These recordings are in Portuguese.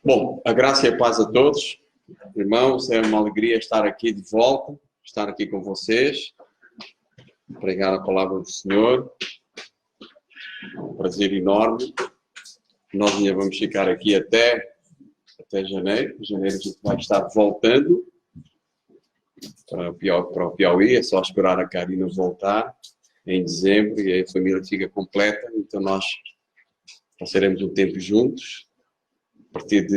Bom, a graça e a paz a todos. Irmãos, é uma alegria estar aqui de volta, estar aqui com vocês, pregar a palavra do Senhor. Um prazer enorme. Nós ainda vamos ficar aqui até janeiro. Em janeiro a gente vai estar voltando para o Piauí. É só esperar a Karina voltar em dezembro e a família fica completa. Então nós passaremos um tempo juntos. A partir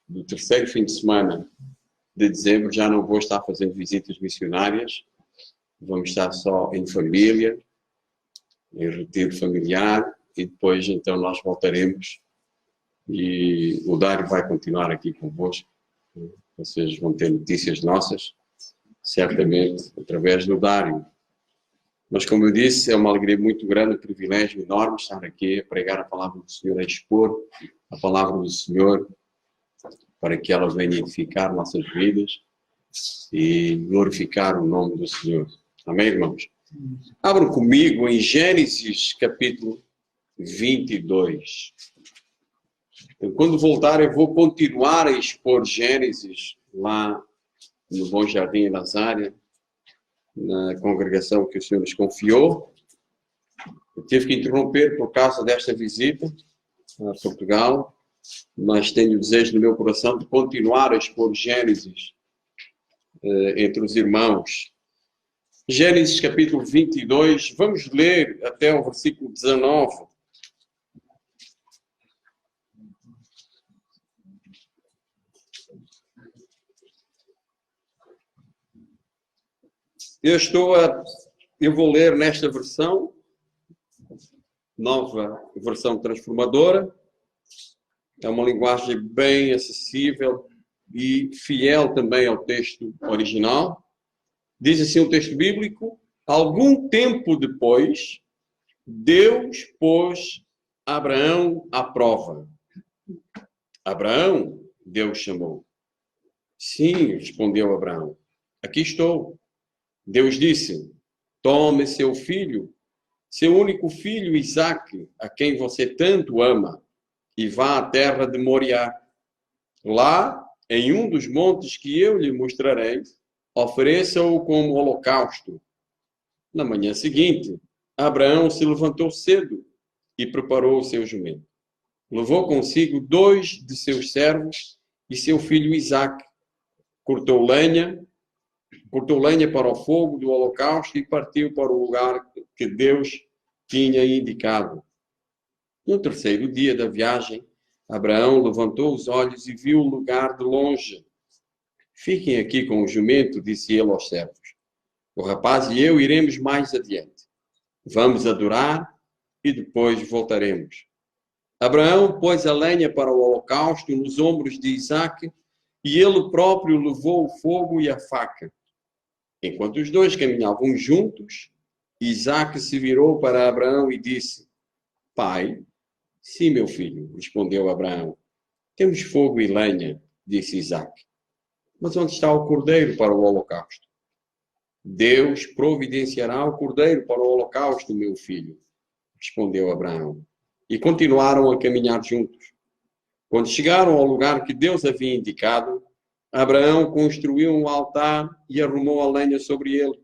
do terceiro fim de semana de dezembro já não vou estar fazendo visitas missionárias. Vamos estar só em família, em retiro familiar, e depois então nós voltaremos e o Dário vai continuar aqui convosco. Vocês vão ter notícias nossas, certamente, através do Dário. Mas, como eu disse, é uma alegria muito grande, um privilégio enorme estar aqui a pregar a palavra do Senhor, a expor a palavra do Senhor, para que ela venha edificar nossas vidas e glorificar o nome do Senhor. Amém, irmãos? Abram comigo em Gênesis, capítulo 22. Então, quando voltar, eu vou continuar a expor Gênesis lá no Bom Jardim, em Nazária, na congregação que o Senhor nos confiou. Eu tive que interromper por causa desta visita a Portugal, mas tenho o desejo no meu coração de continuar a expor Gênesis entre os irmãos. Gênesis capítulo 22, vamos ler até o versículo 19. Eu vou ler nesta versão, nova versão transformadora. É uma linguagem bem acessível e fiel também ao texto original. Diz assim o texto bíblico: algum tempo depois, Deus pôs Abraão à prova. Abraão, Deus chamou. Sim, respondeu Abraão, aqui estou. Deus disse: tome seu filho, seu único filho Isaque, a quem você tanto ama, e vá à terra de Moriá. Lá, em um dos montes que eu lhe mostrarei, ofereça-o como holocausto. Na manhã seguinte, Abraão se levantou cedo e preparou o seu jumento. Levou consigo 2 de seus servos e seu filho Isaque. Cortou lenha para o fogo do holocausto e partiu para o lugar que Deus tinha indicado. No terceiro dia da viagem, Abraão levantou os olhos e viu o lugar de longe. Fiquem aqui com o jumento, disse ele aos servos. O rapaz e eu iremos mais adiante. Vamos adorar e depois voltaremos. Abraão pôs a lenha para o holocausto nos ombros de Isaque e ele próprio levou o fogo e a faca. Enquanto os dois caminhavam juntos, Isaque se virou para Abraão e disse: Pai? Sim, meu filho, respondeu Abraão. Temos fogo e lenha, disse Isaque. Mas onde está o cordeiro para o holocausto? Deus providenciará o cordeiro para o holocausto, meu filho, respondeu Abraão. E continuaram a caminhar juntos. Quando chegaram ao lugar que Deus havia indicado, Abraão construiu um altar e arrumou a lenha sobre ele.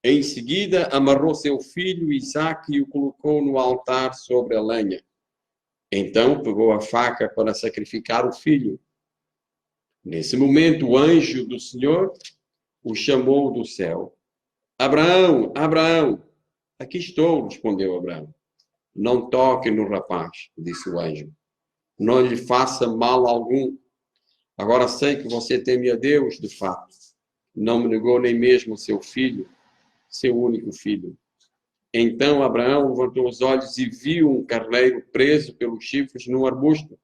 Em seguida, amarrou seu filho Isaque e o colocou no altar sobre a lenha. Então, pegou a faca para sacrificar o filho. Nesse momento, o anjo do Senhor o chamou do céu. Abraão, Abraão. Aqui estou, respondeu Abraão. Não toque no rapaz, disse o anjo. Não lhe faça mal algum. Agora sei que você teme a Deus, de fato. Não me negou nem mesmo seu filho, seu único filho. Então Abraão levantou os olhos e viu um carneiro preso pelos chifres num arbusto.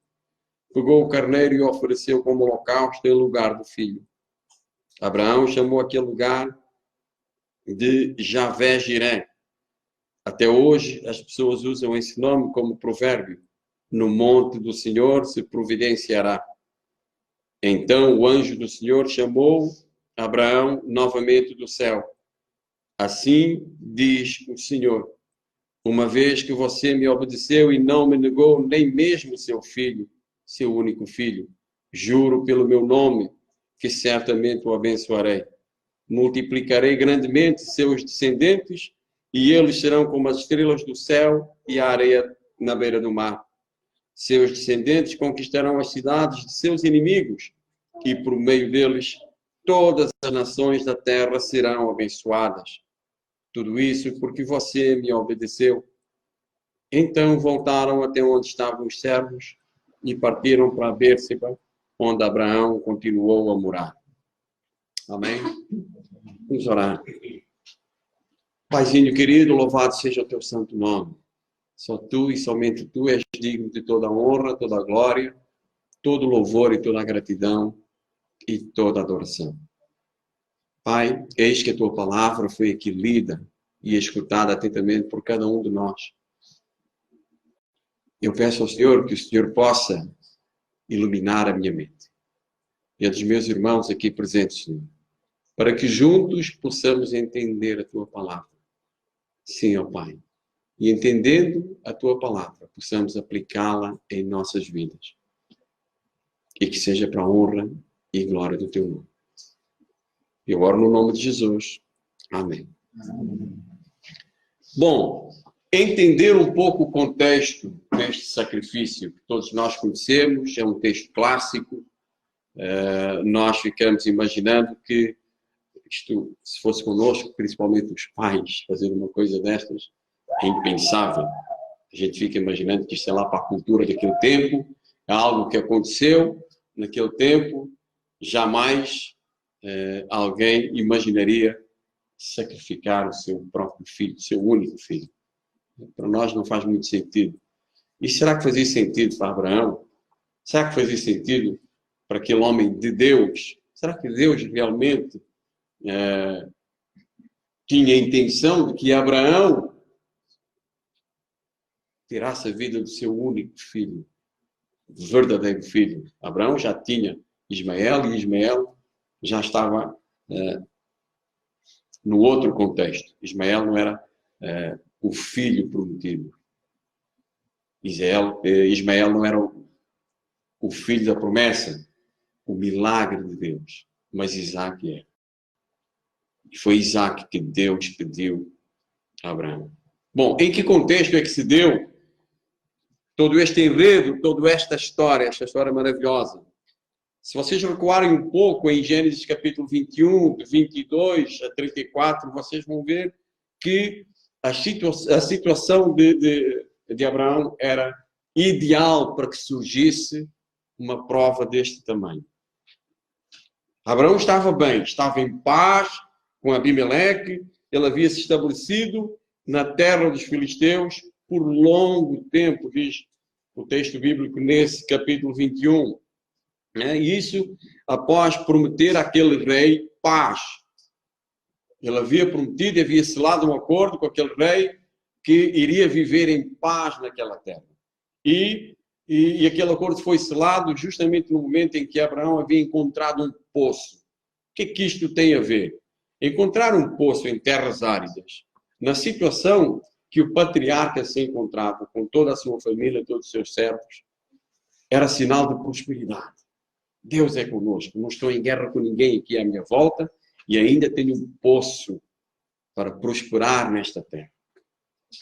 Pegou o carneiro e o ofereceu como holocausto em lugar do filho. Abraão chamou aquele lugar de Javé-Jiré. Até hoje as pessoas usam esse nome como provérbio. No monte do Senhor se providenciará. Então o anjo do Senhor chamou Abraão novamente do céu. Assim diz o Senhor: uma vez que você me obedeceu e não me negou nem mesmo seu filho, seu único filho. Juro pelo meu nome que certamente o abençoarei. Multiplicarei grandemente seus descendentes e eles serão como as estrelas do céu e a areia na beira do mar. Seus descendentes conquistarão as cidades de seus inimigos e por meio deles todas as nações da terra serão abençoadas. Tudo isso porque você me obedeceu. Então voltaram até onde estavam os servos e partiram para Bérseba, onde Abraão continuou a morar. Amém? Vamos orar. Paizinho querido, louvado seja o teu santo nome. Só tu e somente tu és digno de toda a honra, toda a glória, todo o louvor e toda a gratidão e toda a adoração. Pai, eis que a tua palavra foi aqui lida e escutada atentamente por cada um de nós. Eu peço ao Senhor que o Senhor possa iluminar a minha mente e a dos meus irmãos aqui presentes, Senhor, para que juntos possamos entender a tua palavra. Sim, ó Pai. E entendendo a tua palavra, possamos aplicá-la em nossas vidas. E que seja para a honra e glória do teu nome. Eu oro no nome de Jesus. Amém. Bom, entender um pouco o contexto deste sacrifício que todos nós conhecemos, é um texto clássico. Nós ficamos imaginando que isto, se fosse connosco, principalmente os pais, fazer uma coisa destas, é impensável. A gente fica imaginando que isto é lá para a cultura daquele tempo, é algo que aconteceu naquele tempo, jamais alguém imaginaria sacrificar o seu próprio filho, o seu único filho. Para nós não faz muito sentido. E será que fazia sentido para Abraão? Será que fazia sentido para aquele homem de Deus? Será que Deus realmente tinha a intenção de que Abraão tirasse a vida do seu único filho, verdadeiro filho? Abraão já tinha Ismael e Ismael já estava no outro contexto. Ismael não era o filho prometido. Ismael não era o filho da promessa, o milagre de Deus, mas Isaac é. E foi Isaac que Deus pediu a Abraão. Bom, em que contexto é que se deu todo este enredo, toda esta história maravilhosa? Se vocês recuarem um pouco em Gênesis capítulo 21, de 22 a 34, vocês vão ver que a situação de Abraão era ideal para que surgisse uma prova deste tamanho. Abraão estava bem, estava em paz com Abimeleque, ele havia se estabelecido na terra dos filisteus por longo tempo, diz o texto bíblico nesse capítulo 21. E isso após prometer àquele rei paz. Ele havia prometido e havia selado um acordo com aquele rei que iria viver em paz naquela terra. E aquele acordo foi selado justamente no momento em que Abraão havia encontrado um poço. O que é que isto tem a ver? Encontrar um poço em terras áridas, na situação que o patriarca se encontrava, com toda a sua família, todos os seus servos, era sinal de prosperidade. Deus é conosco, não estou em guerra com ninguém aqui à minha volta e ainda tenho um poço para prosperar nesta terra.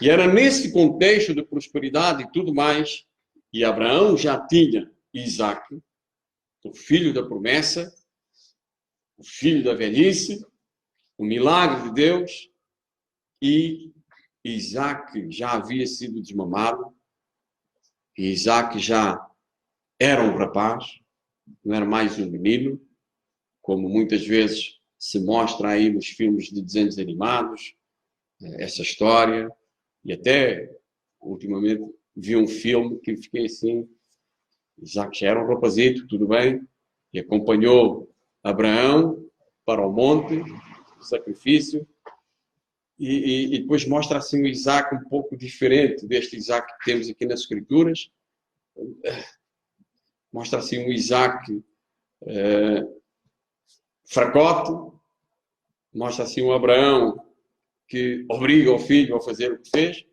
E era nesse contexto de prosperidade e tudo mais, e Abraão já tinha Isaac, o filho da promessa, o filho da velhice, o milagre de Deus, e Isaac já havia sido desmamado, e Isaac já era um rapaz, não era mais um menino, como muitas vezes se mostra aí nos filmes de desenhos animados, essa história, e até ultimamente vi um filme que fiquei assim, Isaac já era um rapazito, tudo bem, e acompanhou Abraão para o monte, o sacrifício, e depois mostra assim o Isaac um pouco diferente deste Isaac que temos aqui nas Escrituras. Mostra assim um Isaac fracote, mostra assim um Abraão que obriga o filho a fazer o que fez,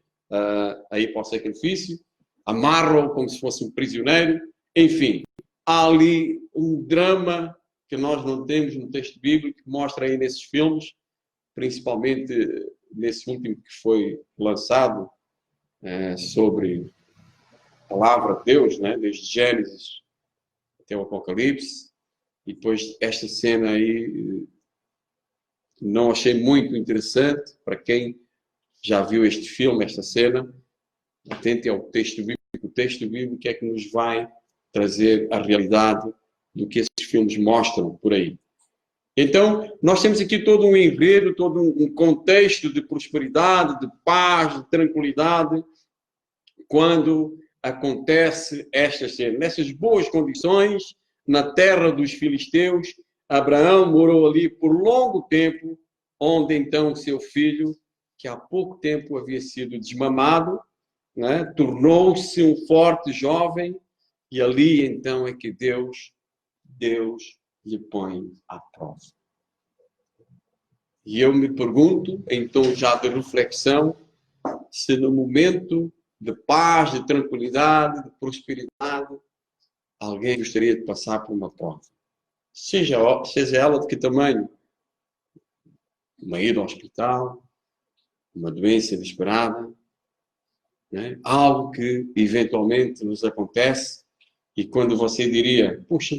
a ir para o sacrifício, amarra-o como se fosse um prisioneiro, Enfim, há ali um drama que nós não temos no texto bíblico, que mostra aí nesses filmes, principalmente nesse último que foi lançado, sobre a palavra de Deus, né? Desde Gênesis até o Apocalipse. E depois esta cena aí não achei muito interessante. Para quem já viu este filme, esta cena, atente ao texto bíblico. O texto bíblico é que nos vai trazer a realidade do que esses filmes mostram por aí. Então, nós temos aqui todo um enredo, todo um contexto de prosperidade, de paz, de tranquilidade, quando acontece esta cena. Nessas boas condições, na terra dos filisteus, Abraão morou ali por longo tempo, onde então seu filho, que há pouco tempo havia sido desmamado, né, tornou-se um forte jovem, e ali então é que Deus lhe põe à prova. E eu me pergunto, em tom já de reflexão, se no momento de paz, de tranquilidade, de prosperidade, alguém gostaria de passar por uma prova. Seja ela de que tamanho? Uma ida ao hospital, uma doença inesperada, né? Algo que eventualmente nos acontece e quando você diria, puxa,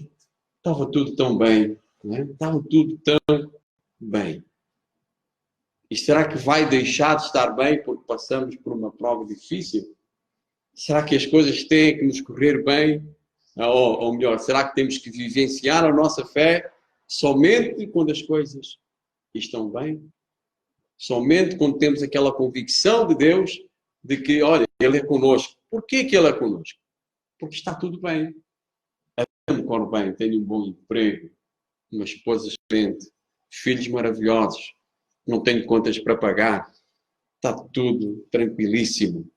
estava tudo tão bem, né? Estava tudo tão bem. E será que vai deixar de estar bem porque passamos por uma prova difícil? Será que as coisas têm que nos correr bem? Ou melhor, será que temos que vivenciar a nossa fé somente quando as coisas estão bem? Somente quando temos aquela convicção de Deus de que, olha, Ele é conosco. Por que Ele é conosco? Porque está tudo bem. Eu me corro bem, tenho um bom emprego, uma esposa excelente, filhos maravilhosos, não tenho contas para pagar, está tudo tranquilíssimo.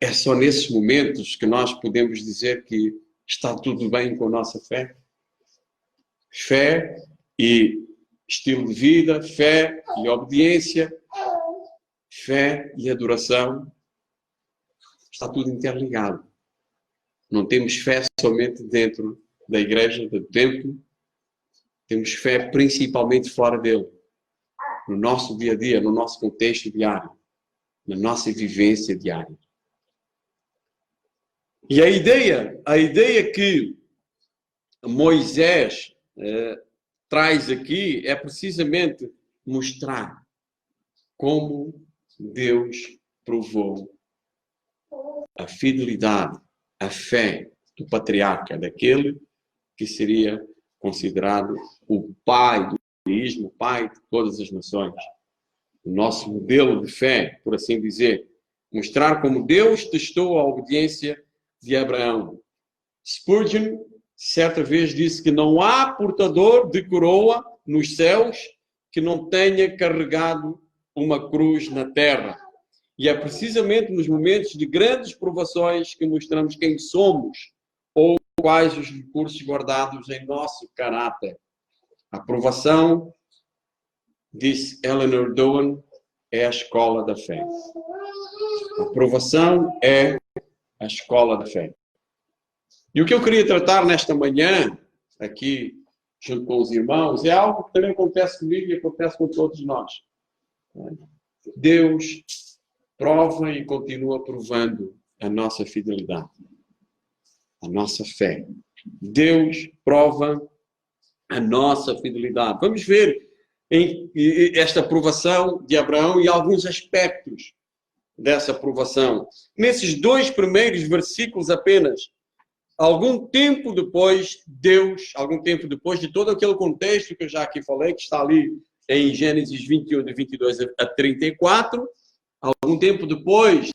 É só nesses momentos que nós podemos dizer que está tudo bem com a nossa fé. Fé e estilo de vida, fé e obediência, fé e adoração. Está tudo interligado. Não temos fé somente dentro da igreja, do templo. Temos fé principalmente fora dele. No nosso dia a dia, no nosso contexto diário, na nossa vivência diária. E a ideia que Moisés traz aqui é precisamente mostrar como Deus provou a fidelidade, a fé do patriarca, daquele que seria considerado o pai do judaísmo, o pai de todas as nações. O nosso modelo de fé, por assim dizer, mostrar como Deus testou a obediência de Abraão. Spurgeon certa vez disse que não há portador de coroa nos céus que não tenha carregado uma cruz na terra. E é precisamente nos momentos de grandes provações que mostramos quem somos ou quais os recursos guardados em nosso caráter. A provação, disse Eleanor Dowen, é a escola da fé. A provação é a escola da fé. E o que eu queria tratar nesta manhã, aqui junto com os irmãos, é algo que também acontece comigo e acontece com todos nós. Deus prova e continua provando a nossa fidelidade, a nossa fé. Deus prova a nossa fidelidade. Vamos ver esta provação de Abraão e alguns aspectos dessa provação. Nesses 2 primeiros versículos apenas, algum tempo depois de todo aquele contexto que eu já aqui falei, que está ali em Gênesis 21, de 22 a 34, algum tempo depois,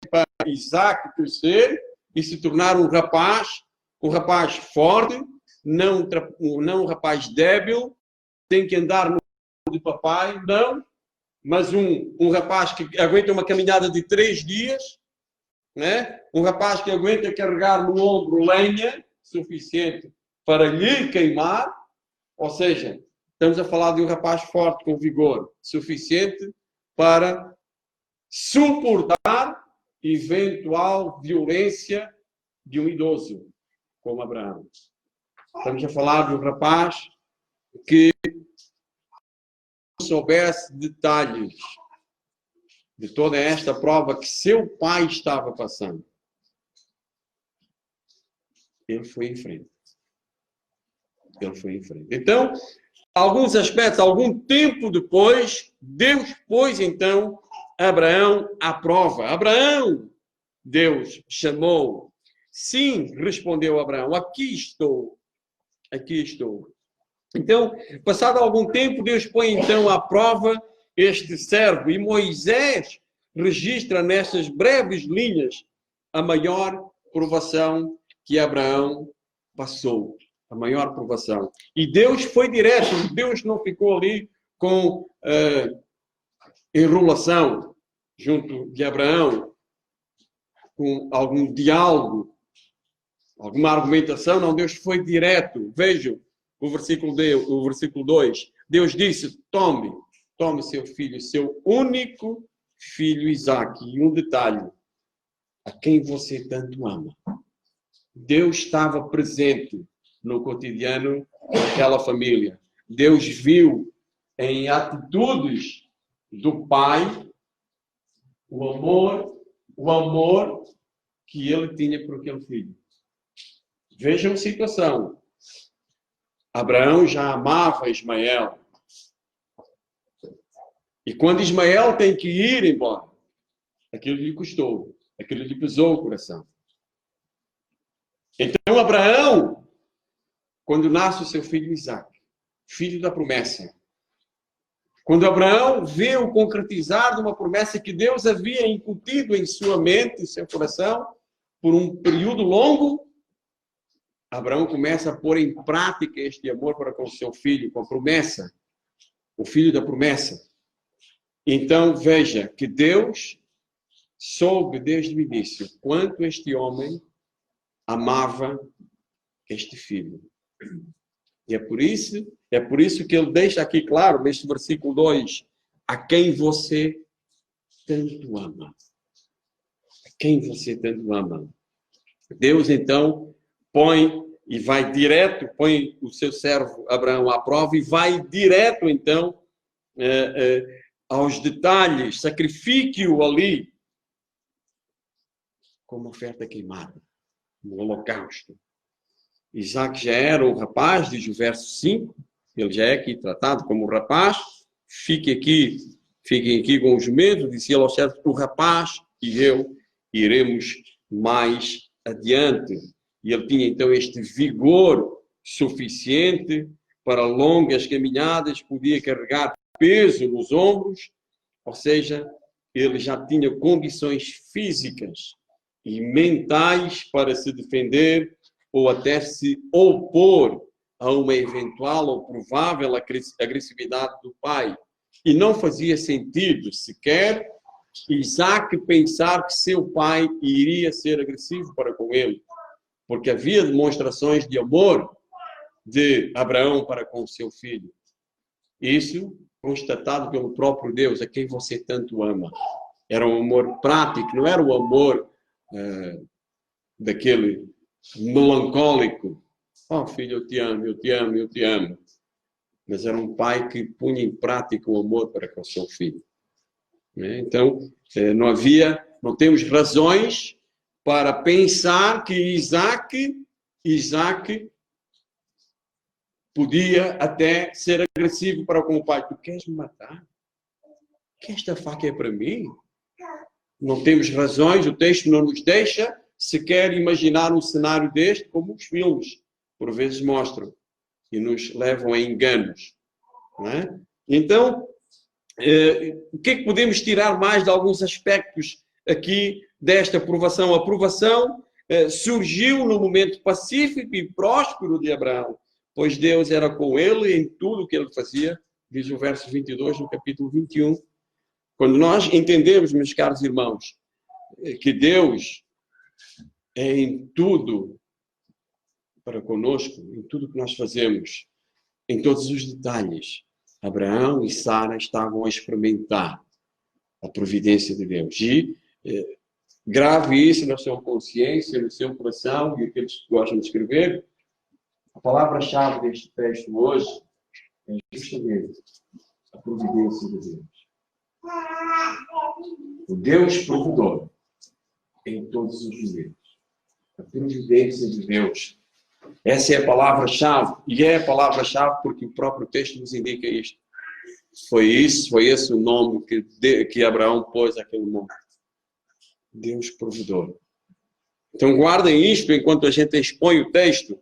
para Isaac crescer e se tornar um rapaz forte, não um rapaz débil, tem que andar no de papai, não, mas um rapaz que aguenta uma caminhada de 3 dias, né? Um rapaz que aguenta carregar no ombro lenha suficiente para lhe queimar, ou seja, estamos a falar de um rapaz forte, com vigor suficiente para suportar eventual violência de um idoso como Abraão. Estamos a falar de um rapaz que soubesse detalhes de toda esta prova que seu pai estava passando. Ele foi em frente. Ele foi em frente. Então, alguns aspectos, algum tempo depois, Deus pôs então Abraão à prova. Abraão, Deus chamou. Sim, respondeu Abraão, aqui estou. Aqui estou. Então, passado algum tempo, Deus põe então à prova este servo. E Moisés registra nestas breves linhas a maior provação que Abraão passou. A maior provação. E Deus foi direto. Deus não ficou ali com enrolação junto de Abraão, com algum diálogo, alguma argumentação. Não, Deus foi direto. Vejam o versículo 2. Deus disse, tome seu filho, seu único filho Isaque. E um detalhe, a quem você tanto ama. Deus estava presente no cotidiano daquela família. Deus viu em atitudes do pai o amor que ele tinha por aquele filho. Vejam a situação. Abraão já amava Ismael. E quando Ismael tem que ir embora, aquilo lhe custou, aquilo lhe pesou o coração. Então Abraão, quando nasce o seu filho Isaque, filho da promessa, quando Abraão vê o concretizar de uma promessa que Deus havia incutido em sua mente, em seu coração, por um período longo, Abraão começa a pôr em prática este amor para com o seu filho, com a promessa, o filho da promessa. Então, veja que Deus soube desde o início quanto este homem amava este filho. E é por isso que ele deixa aqui claro, neste versículo 2, a quem você tanto ama. A quem você tanto ama. Deus, então, põe o seu servo Abraão à prova e vai direto, então, aos detalhes. Sacrifique-o ali como oferta queimada, no holocausto. Isaque já era um rapaz, diz o verso 5, ele já é aqui tratado como rapaz. Fiquem aqui com os medos, disse ele ao servo, o rapaz e eu iremos mais adiante. E ele tinha então este vigor suficiente para longas caminhadas, podia carregar peso nos ombros, ou seja, ele já tinha condições físicas e mentais para se defender ou até se opor a uma eventual ou provável agressividade do pai. E não fazia sentido sequer Isaque pensar que seu pai iria ser agressivo para com ele, porque havia demonstrações de amor de Abraão para com seu filho. Isso constatado pelo próprio Deus, a quem você tanto ama. Era um amor prático, não era o amor daquele melancólico. Oh, filho, eu te amo, eu te amo, eu te amo. Mas era um pai que punha em prática o amor para com o seu filho. Então, não temos razões para pensar que Isaque podia até ser agressivo para com o pai. Tu queres me matar? Que esta faca é para mim? Não temos razões, o texto não nos deixa sequer imaginar um cenário deste, como os filmes por vezes mostram e nos levam a enganos. Não é? Então, o que é que podemos tirar mais de alguns aspectos aqui desta aprovação? A aprovação surgiu no momento pacífico e próspero de Abraão, pois Deus era com ele em tudo o que ele fazia, diz o verso 22 no capítulo 21. Quando nós entendemos, meus caros irmãos, que Deus é em tudo para conosco, em tudo que nós fazemos, em todos os detalhes, Abraão e Sara estavam a experimentar a providência de Deus. E Grave isso na sua consciência, no seu coração, e aqueles que gostam de escrever. A palavra-chave deste texto hoje é justamente a providência de Deus. O Deus provedor em todos os momentos. A providência de Deus. Essa é a palavra-chave. E é a palavra-chave porque o próprio texto nos indica isto. Foi esse o nome que Abraão pôs àquele monte. Deus provedor. Então guardem isto enquanto a gente expõe o texto.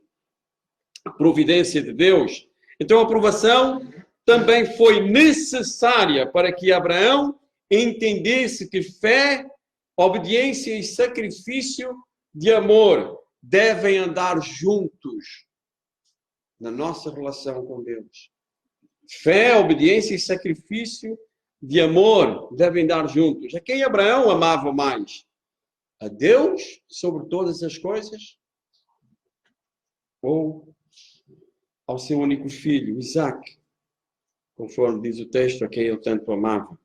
A providência de Deus. Então a aprovação também foi necessária para que Abraão entendesse que fé, obediência e sacrifício de amor devem andar juntos na nossa relação com Deus. Fé, obediência e sacrifício de amor devem andar juntos. A quem Abraão amava mais? A Deus sobre todas as coisas? Ou ao seu único filho, Isaque, conforme diz o texto, a quem ele tanto amava?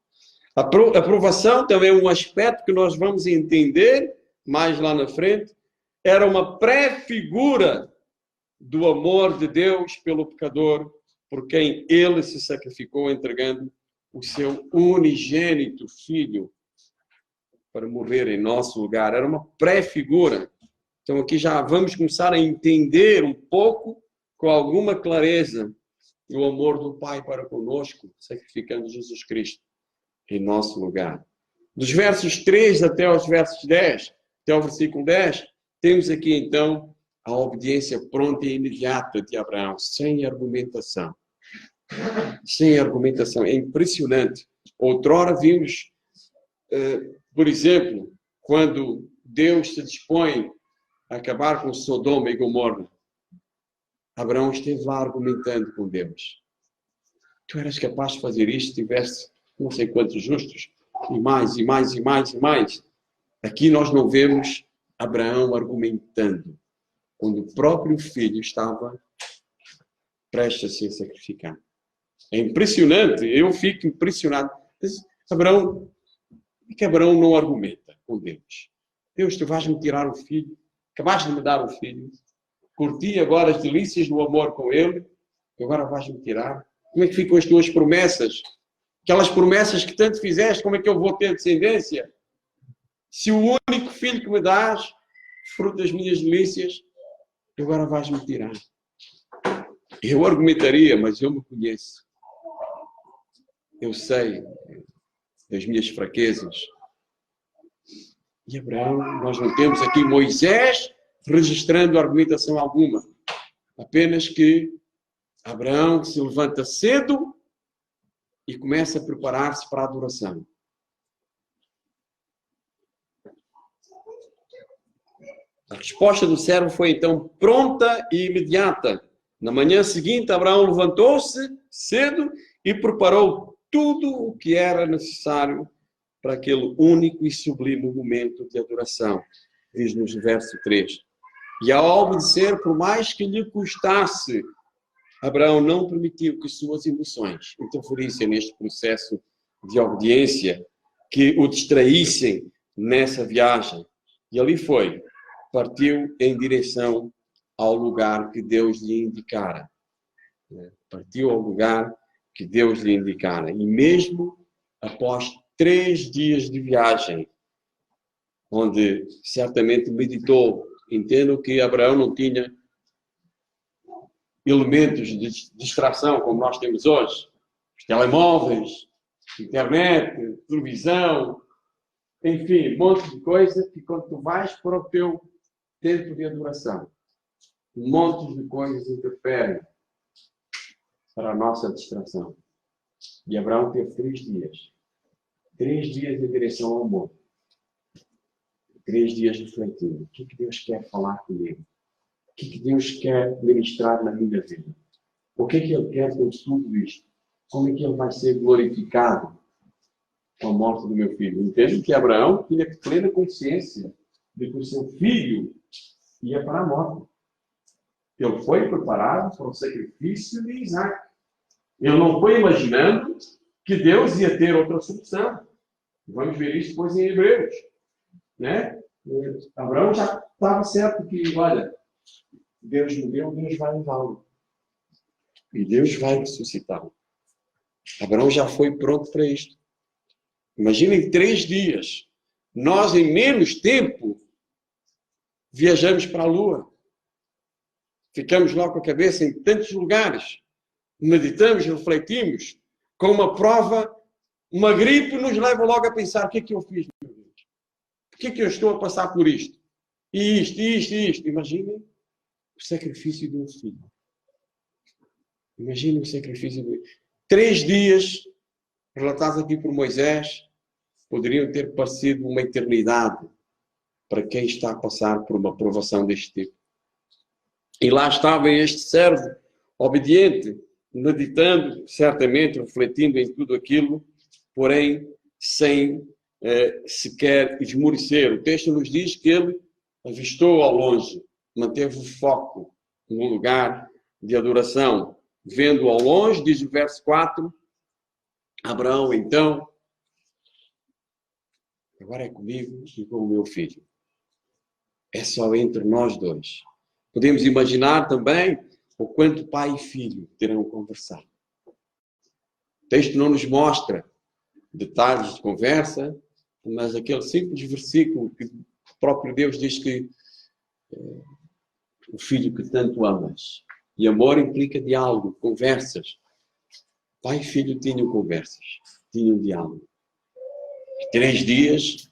A aprovação também é um aspecto que nós vamos entender mais lá na frente. Era uma pré-figura do amor de Deus pelo pecador, por quem ele se sacrificou entregando o seu unigênito filho para morrer em nosso lugar. Era uma pré-figura. Então aqui já vamos começar a entender um pouco, com alguma clareza, o amor do Pai para conosco, sacrificando Jesus Cristo em nosso lugar. Dos versos 3 até aos versos 10, até ao versículo 10, temos aqui então a obediência pronta e imediata de Abraão, sem argumentação. Sem argumentação. É impressionante. Outrora vimos, por exemplo, quando Deus se dispõe a acabar com Sodoma e Gomorra, Abraão esteve lá argumentando com Deus. Tu eras capaz de fazer isto se tivesse não sei quantos justos, e mais, e mais, e mais, e mais. Aqui nós não vemos Abraão argumentando, quando o próprio filho estava prestes a ser sacrificado. É impressionante, eu fico impressionado. Mas Abraão, por que Abraão não argumenta com Deus? Deus, tu vais-me tirar o filho, acabaste de me dar o filho, curti agora as delícias do amor com ele, e agora vais-me tirar. Como é que ficam as tuas promessas? Aquelas promessas que tanto fizeste, como é que eu vou ter descendência? Se o único filho que me dás, fruto das minhas delícias, agora vais-me tirar. Eu argumentaria, mas eu me conheço. Eu sei das minhas fraquezas. E Abraão, nós não temos aqui Moisés registrando argumentação alguma. Apenas que Abraão se levanta cedo e começa a preparar-se para a adoração. A resposta do servo foi então pronta e imediata. Na manhã seguinte, Abraão levantou-se cedo e preparou tudo o que era necessário para aquele único e sublime momento de adoração. Diz-nos no verso 3. E ao obedecer, por mais que lhe custasse, Abraão não permitiu que suas emoções interferissem neste processo de obediência, que o distraíssem nessa viagem. E ali foi. Partiu em direção ao lugar que Deus lhe indicara. Partiu ao lugar que Deus lhe indicara. E mesmo após 3 dias de viagem, onde certamente meditou, entendo que Abraão não tinha elementos de distração como nós temos hoje. Os telemóveis, internet, televisão, enfim, um monte de coisa que quando tu vais para o teu tempo de adoração, um monte de coisas interferem para a nossa distração. E Abraão teve 3 dias. 3 dias em direção ao monte. 3 dias refletindo. O que é que Deus quer falar comigo? O que é que Deus quer ministrar na minha vida? O que é que Ele quer com tudo isto? Como é que Ele vai ser glorificado com a morte do meu filho? Entendo que Abraão tinha plena consciência de que o seu filho ia para a morte. Ele foi preparado para o sacrifício de Isaque. Ele não foi imaginando que Deus ia ter outra solução. Vamos ver isso depois em Hebreus. né? Abraão já estava certo que, olha, Deus me deu, Deus vai levá-lo. E Deus vai ressuscitá-lo. Abraão já foi pronto para isto. Imaginem 3 dias. Nós, em menos tempo, viajamos para a Lua. Ficamos lá com a cabeça em tantos lugares. Meditamos, refletimos. Com uma prova, uma gripe nos leva logo a pensar: o que é que eu fiz, meu Deus? Por que é que eu estou a passar por isto? E isto. Imaginem o sacrifício de um filho. Imaginem o sacrifício de 3 dias, relatados aqui por Moisés, poderiam ter parecido uma eternidade para quem está a passar por uma provação deste tipo. E lá estava este servo obediente, meditando, certamente, refletindo em tudo aquilo, porém, sem sequer esmorecer. O texto nos diz que ele avistou ao longe, manteve o foco no lugar de adoração. Vendo ao longe, diz o verso 4, Abraão, então, agora é comigo e com o meu filho. É só entre nós dois. Podemos imaginar também o quanto pai e filho terão conversado. O texto não nos mostra detalhes de conversa, mas aquele simples versículo que o próprio Deus diz que o filho que tanto amas. E amor implica diálogo, conversas. Pai e filho tinham conversas, tinham diálogo. 3 dias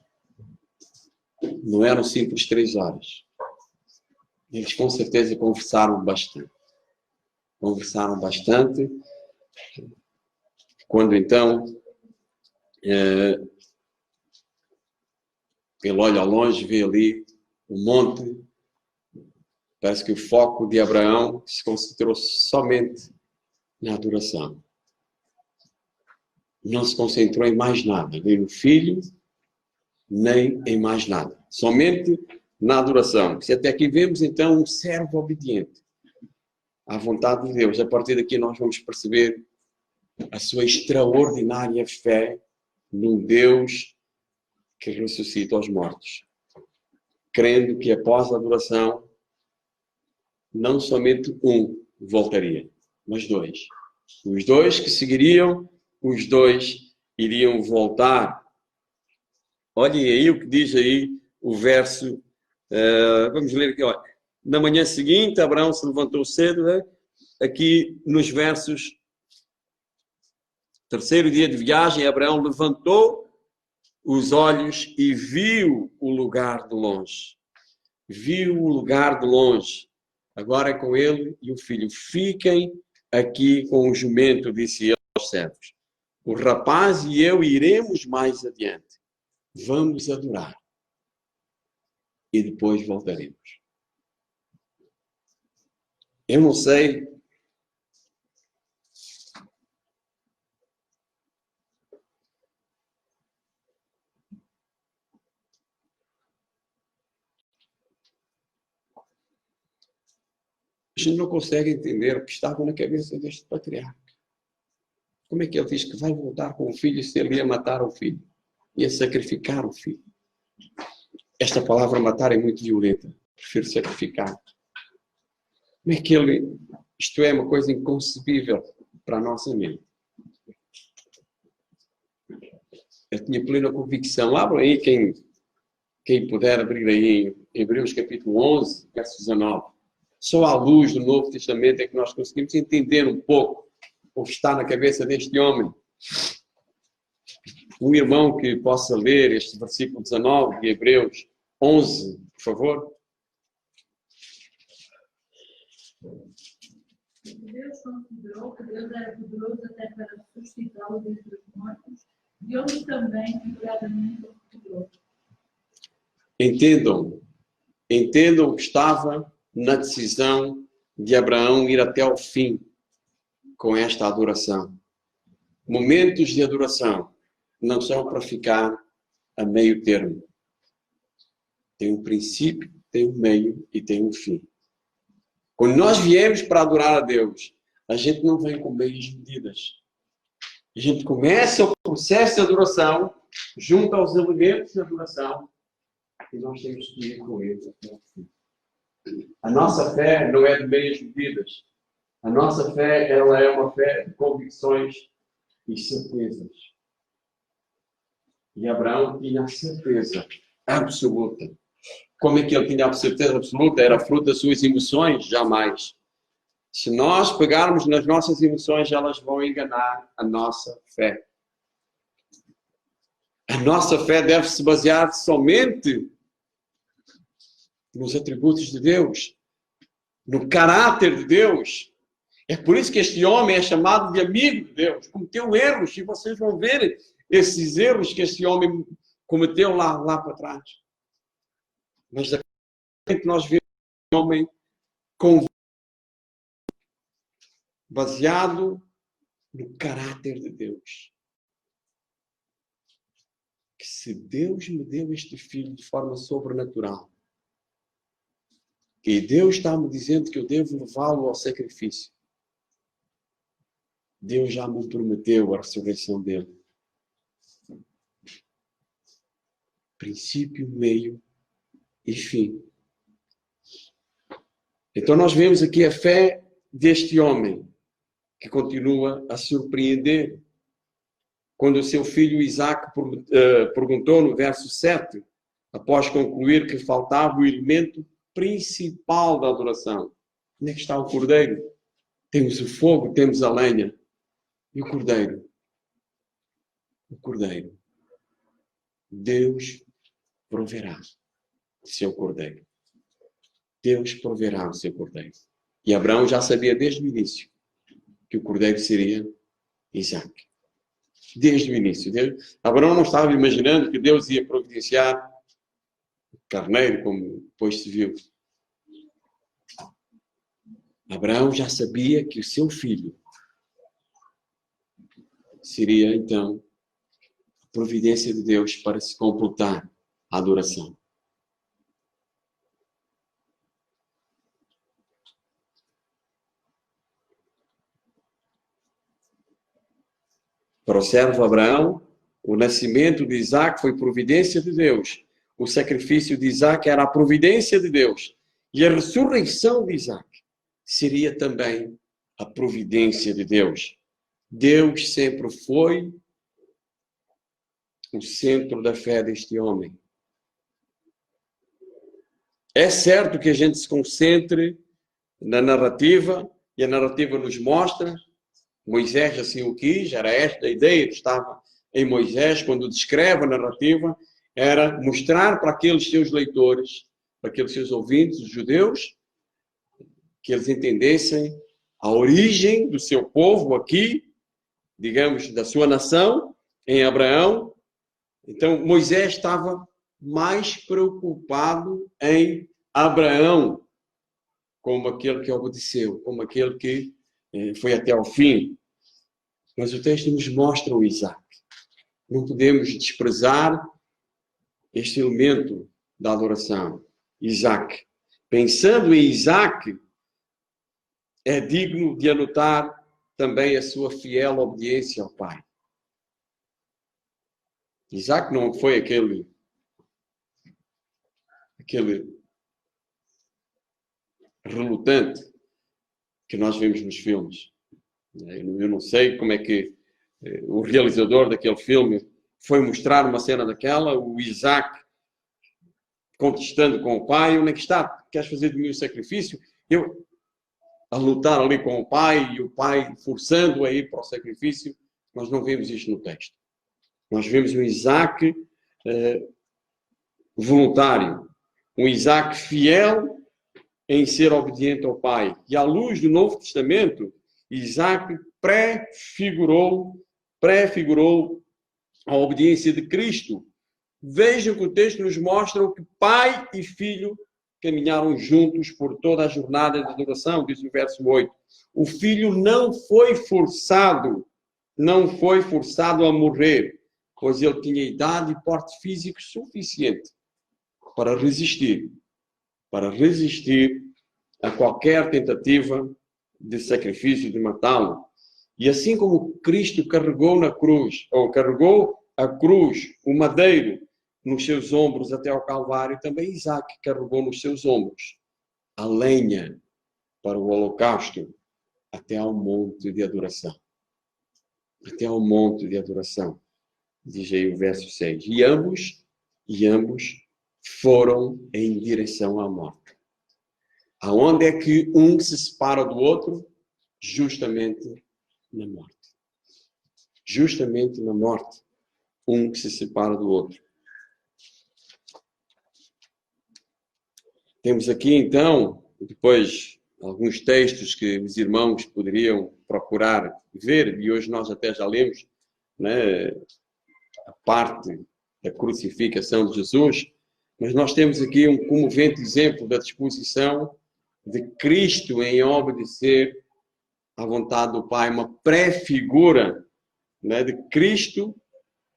não eram simples 3 horas. Eles com certeza conversaram bastante. Conversaram bastante. Quando então ele olha ao longe, vê ali o monte. Parece que o foco de Abraão se concentrou somente na adoração. Não se concentrou em mais nada, nem no filho, nem em mais nada. Somente na adoração. Se até aqui vemos, então, um servo obediente à vontade de Deus. A partir daqui nós vamos perceber a sua extraordinária fé num Deus que ressuscita os mortos. Crendo que após a adoração, não somente um voltaria, mas 2. Os 2 que seguiriam, os 2 iriam voltar. Olhem aí o que diz aí o verso. Vamos ler aqui. Olha. Na manhã seguinte, Abraão se levantou cedo. Né? Aqui nos versos. 3º dia de viagem, Abraão levantou os olhos e viu o lugar de longe. Viu o lugar de longe. Agora é com ele e o filho. Fiquem aqui com o jumento, disse ele aos servos. O rapaz e eu iremos mais adiante. Vamos adorar. E depois voltaremos. Eu não sei a gente não consegue entender o que estava na cabeça deste patriarca. Como é que ele diz que vai voltar com o filho se ele ia matar o filho? Ia sacrificar o filho. Esta palavra matar é muito violenta. Prefiro sacrificar. Como é que ele... Isto é uma coisa inconcebível para a nossa mente. Eu tinha plena convicção. Abra aí quem puder abrir aí em Hebreus capítulo 11, verso 19. Só à luz do Novo Testamento é que nós conseguimos entender um pouco o que está na cabeça deste homem. Um irmão que possa ler este versículo 19 de Hebreus 11, por favor. Deus considerou que Deus era poderoso até para suscitá-lo dentre os mortos, e hoje também, completamente poderoso. Entendam o que estava na decisão de Abraão ir até o fim com esta adoração. Momentos de adoração não são para ficar a meio termo. Tem um princípio, tem um meio e tem um fim. Quando nós viemos para adorar a Deus, a gente não vem com meias medidas. A gente começa o processo de adoração, junto aos elementos de adoração, E nós temos que ir com ele até o fim. A nossa fé não é de meias medidas. A nossa fé, ela é uma fé de convicções e certezas. E Abraão tinha a certeza absoluta. Como é que ele tinha a certeza absoluta? Era fruto das suas emoções? Jamais. Se nós pegarmos nas nossas emoções, elas vão enganar a nossa fé. A nossa fé deve se basear somente nos atributos de Deus, no caráter de Deus. É por isso que este homem é chamado de amigo de Deus. Cometeu erros, e vocês vão ver esses erros que este homem cometeu lá para trás. Mas da frente nós vemos um homem baseado no caráter de Deus. Que se Deus me deu este filho de forma sobrenatural, e Deus está me dizendo que eu devo levá-lo ao sacrifício, Deus já me prometeu a ressurreição dele. Princípio, meio e fim. Então nós vemos aqui a fé deste homem, que continua a surpreender. Quando o seu filho Isaac perguntou no verso 7, após concluir que faltava o elemento principal da adoração. Onde é que está o cordeiro? Temos o fogo, temos a lenha. E o cordeiro? O cordeiro. Deus proverá o seu cordeiro. Deus proverá o seu cordeiro. E Abraão já sabia desde o início que o cordeiro seria Isaac. Desde o início. Abraão não estava imaginando que Deus ia providenciar carneiro, como depois se viu. Abraão já sabia que o seu filho seria, então, a providência de Deus para se completar a adoração. Para o servo Abraão, o nascimento de Isaac foi providência de Deus. O sacrifício de Isaac era a providência de Deus. E a ressurreição de Isaac seria também a providência de Deus. Deus sempre foi o centro da fé deste homem. É certo que a gente se concentre na narrativa, e a narrativa nos mostra, Moisés assim o quis, era esta a ideia que estava em Moisés, quando descreve a narrativa, era mostrar para aqueles seus leitores, para aqueles seus ouvintes, os judeus, que eles entendessem a origem do seu povo aqui, digamos, da sua nação, em Abraão. Então, Moisés estava mais preocupado em Abraão, como aquele que obedeceu, como aquele que foi até ao fim. Mas o texto nos mostra o Isaac. Não podemos desprezar este elemento da adoração, Isaac. Pensando em Isaac, é digno de anotar também a sua fiel obediência ao pai. Isaac não foi aquele relutante que nós vemos nos filmes. Eu não sei como é que o realizador daquele filme foi mostrar uma cena daquela, o Isaac contestando com o pai, onde é que está? Queres fazer de mim o sacrifício? Eu a lutar ali com o pai, e o pai forçando a ir para o sacrifício. Nós não vemos isto no texto. Nós vemos um Isaac voluntário, um Isaac fiel em ser obediente ao pai. E à luz do Novo Testamento, Isaac prefigurou a obediência de Cristo. Vejam que o texto nos mostra que pai e filho caminharam juntos por toda a jornada de adoração, diz o verso 8. O filho não foi forçado a morrer, pois ele tinha idade e porte físico suficiente para resistir a qualquer tentativa de sacrifício, de matá-lo. E assim como Cristo carregou a cruz, o madeiro, nos seus ombros até ao Calvário, também Isaac carregou nos seus ombros a lenha para o holocausto até ao monte de adoração. Até ao monte de adoração, diz aí o verso 6. E ambos foram em direção à morte. Aonde é que um se separa do outro? Justamente na morte. Justamente na morte, um que se separa do outro. Temos aqui, então, depois, alguns textos que os irmãos poderiam procurar ver, e hoje nós até já lemos, né, a parte da crucificação de Jesus, mas nós temos aqui um comovente exemplo da disposição de Cristo em obedecer à vontade do Pai, uma pré-figura, né, de Cristo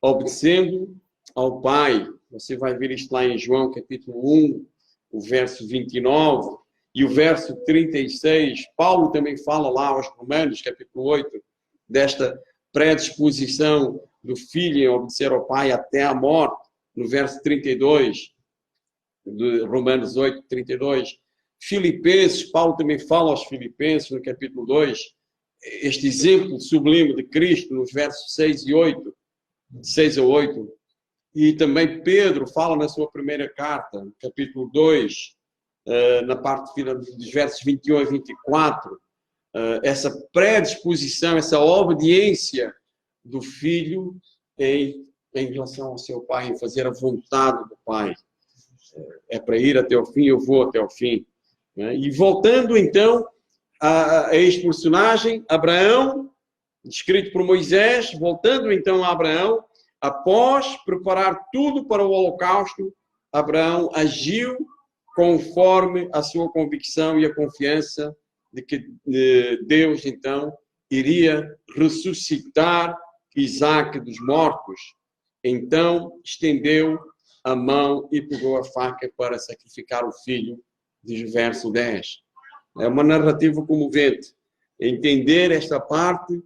obedecendo ao Pai. Você vai ver isto lá em João capítulo 1, o verso 29 e o verso 36. Paulo também fala lá aos Romanos, capítulo 8, desta predisposição do Filho em obedecer ao Pai até a morte, no verso 32, de Romanos 8, 32. Filipenses, Paulo também fala aos Filipenses, no capítulo 2, este exemplo sublime de Cristo, nos versos 6 a 8. E também Pedro fala na sua primeira carta, no capítulo 2, na parte final dos versos 21 a 24, essa predisposição, essa obediência do Filho em relação ao seu Pai, em fazer a vontade do Pai. É para ir até o fim, eu vou até o fim. E voltando então a este personagem, Abraão, descrito por Moisés, voltando então a Abraão, após preparar tudo para o holocausto, Abraão agiu conforme a sua convicção e a confiança de que Deus então iria ressuscitar Isaac dos mortos. Então estendeu a mão e pegou a faca para sacrificar o filho, diz o verso 10. É uma narrativa comovente. Entender esta parte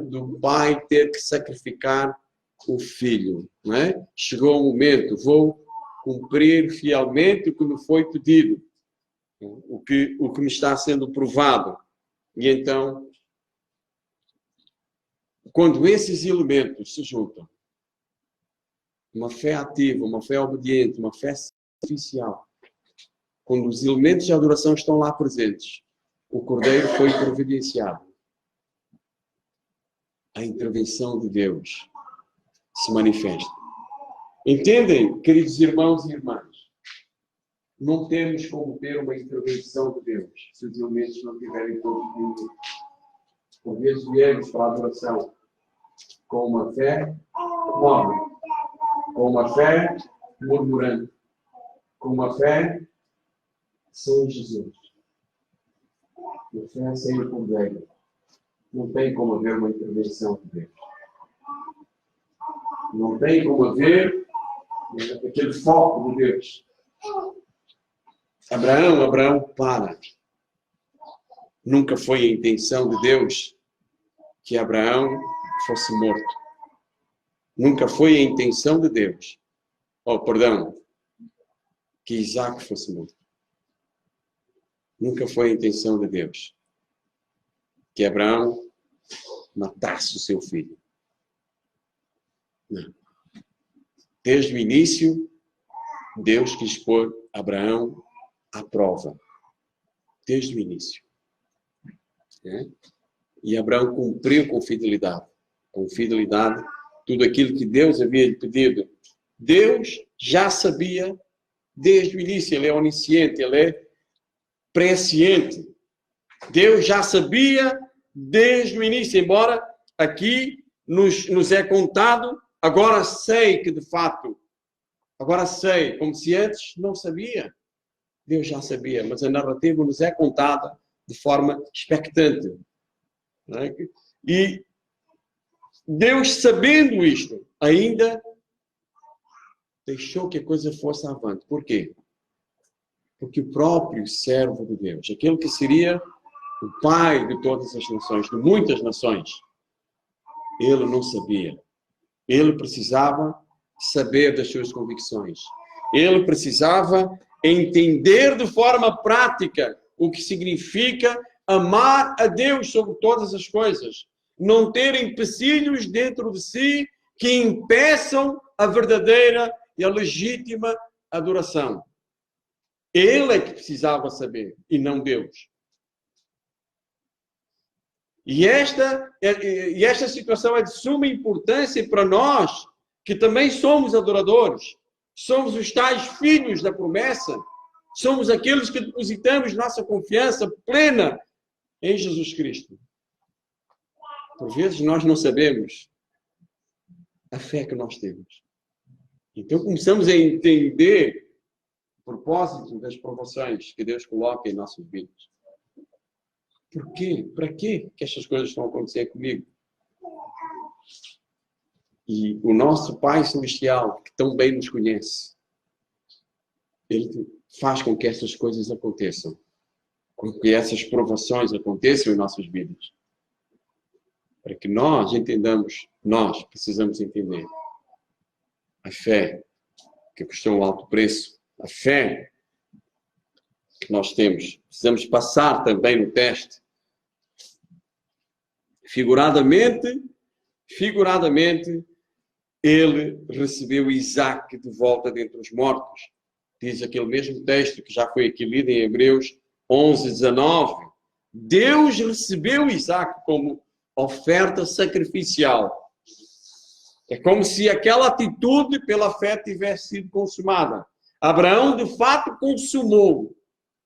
do pai ter que sacrificar o filho. Não é? Chegou o momento, vou cumprir fielmente o que me foi pedido, o que me está sendo provado. E então, quando esses elementos se juntam, uma fé ativa, uma fé obediente, uma fé sacrificial, quando os elementos de adoração estão lá presentes, o Cordeiro foi providenciado. A intervenção de Deus se manifesta. Entendem, queridos irmãos e irmãs? Não temos como ter uma intervenção de Deus se os elementos não estiverem todos juntos. Por vezes viemos para a adoração com uma fé móvel, com uma fé murmurando, com uma fé sem Jesus. Uma fé sem o Cordeiro. Não tem como haver uma intervenção de Deus. Não tem como haver aquele foco de Deus. Abraão, para. Nunca foi a intenção de Deus que Abraão fosse morto. Nunca foi a intenção de Deus, que Isaac fosse morto. Nunca foi a intenção de Deus que Abraão matasse o seu filho. Não. Desde o início, Deus quis pôr Abraão à prova. Desde o início. E Abraão cumpriu com fidelidade. Com fidelidade, tudo aquilo que Deus havia lhe pedido. Deus já sabia desde o início. Ele é onisciente, ele é presciente. Deus já sabia desde o início, embora aqui nos é contado, agora sei que de fato, agora sei, como se antes não sabia. Deus já sabia, mas a narrativa nos é contada de forma expectante. Não é? E Deus, sabendo isto, ainda deixou que a coisa fosse avante. Por quê? Porque o próprio servo de Deus, aquele que seria o pai de todas as nações, de muitas nações, ele não sabia. Ele precisava saber das suas convicções. Ele precisava entender de forma prática o que significa amar a Deus sobre todas as coisas. Não ter empecilhos dentro de si que impeçam a verdadeira e a legítima adoração. Ele é que precisava saber, e não Deus. E esta situação é de suma importância para nós, que também somos adoradores. Somos os tais filhos da promessa. Somos aqueles que depositamos nossa confiança plena em Jesus Cristo. Por vezes nós não sabemos a fé que nós temos. Então começamos a entender o propósito das provações que Deus coloca em nossas vidas. Por quê? Para quê que estas coisas estão a acontecer comigo? E o nosso Pai Celestial, que tão bem nos conhece, Ele faz com que essas coisas aconteçam. Com que essas provações aconteçam em nossas vidas. Para que nós entendamos, nós precisamos entender a fé que custou um alto preço, a fé que nós temos. Precisamos passar também no teste. Figuradamente, ele recebeu Isaac de volta dentre os mortos. Diz aquele mesmo texto que já foi aqui lido em Hebreus 11:19. Deus recebeu Isaac como oferta sacrificial. É como se aquela atitude pela fé tivesse sido consumada. Abraão, de fato, consumou.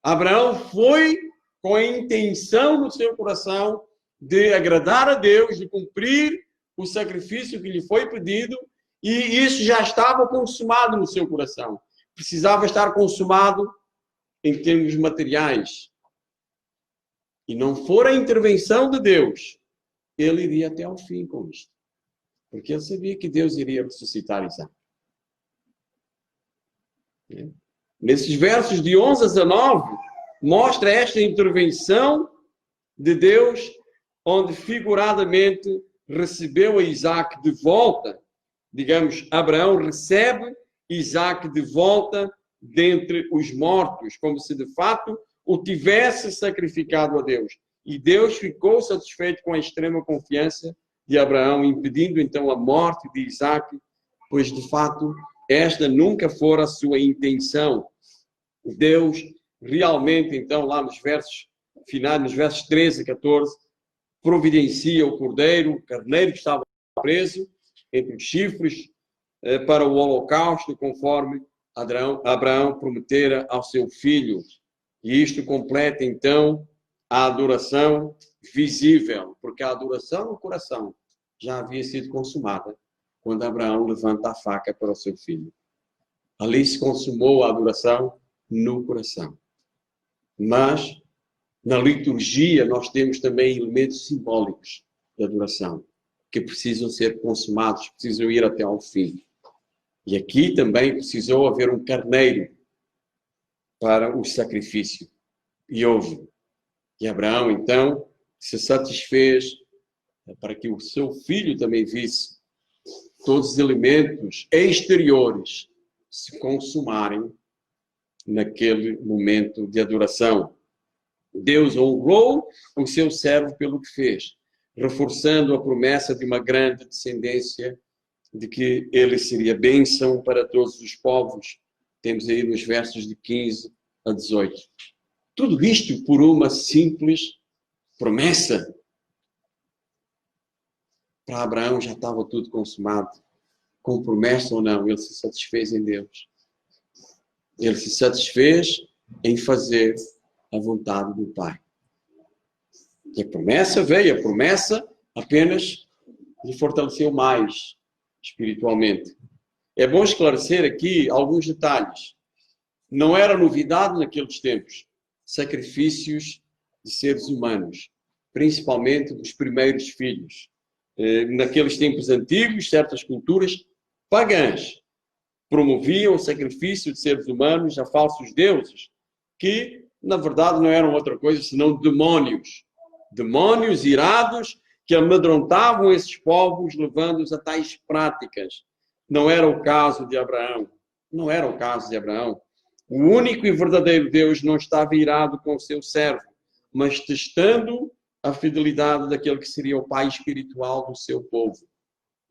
Abraão foi com a intenção no seu coração de agradar a Deus, de cumprir o sacrifício que lhe foi pedido, e isso já estava consumado no seu coração. Precisava estar consumado em termos materiais. E não for a intervenção de Deus, ele iria até ao fim com isto. Porque ele sabia que Deus iria ressuscitar Isaac. Nesses versos de 11 a 19, mostra esta intervenção de Deus, onde figuradamente recebeu a Isaac de volta. Digamos, Abraão recebe Isaac de volta dentre os mortos, como se de fato o tivesse sacrificado a Deus. E Deus ficou satisfeito com a extrema confiança de Abraão, impedindo então a morte de Isaac, pois de fato esta nunca fora a sua intenção. Deus realmente então lá nos versos finais, nos versos 13 e 14, providencia o cordeiro, o carneiro que estava preso entre os chifres para o holocausto, conforme Abraão prometera ao seu filho. E isto completa então a adoração visível, porque a adoração no coração já havia sido consumada quando Abraão levanta a faca para o seu filho. Ali se consumou a adoração no coração. Mas na liturgia nós temos também elementos simbólicos de adoração que precisam ser consumados, precisam ir até ao fim. E aqui também precisou haver um carneiro para o sacrifício. E houve. E Abraão, então, se satisfez para que o seu filho também visse todos os elementos exteriores se consumarem naquele momento de adoração. Deus honrou o seu servo pelo que fez, reforçando a promessa de uma grande descendência, de que ele seria bênção para todos os povos. Temos aí nos versos de 15 a 18. Tudo isto por uma simples promessa. Para Abraão já estava tudo consumado. Com promessa ou não, ele se satisfez em Deus. Ele se satisfez em fazer a vontade do Pai. E a promessa veio, a promessa apenas lhe fortaleceu mais espiritualmente. É bom esclarecer aqui alguns detalhes. Não era novidade naqueles tempos sacrifícios de seres humanos, principalmente dos primeiros filhos. Naqueles tempos antigos, certas culturas pagãs promoviam o sacrifício de seres humanos a falsos deuses, que, na verdade, não eram outra coisa senão demónios. Demónios irados que amedrontavam esses povos, levando-os a tais práticas. não era o caso de Abraão. Não era o caso de Abraão. O único e verdadeiro Deus não estava irado com o seu servo, mas testando a fidelidade daquele que seria o pai espiritual do seu povo.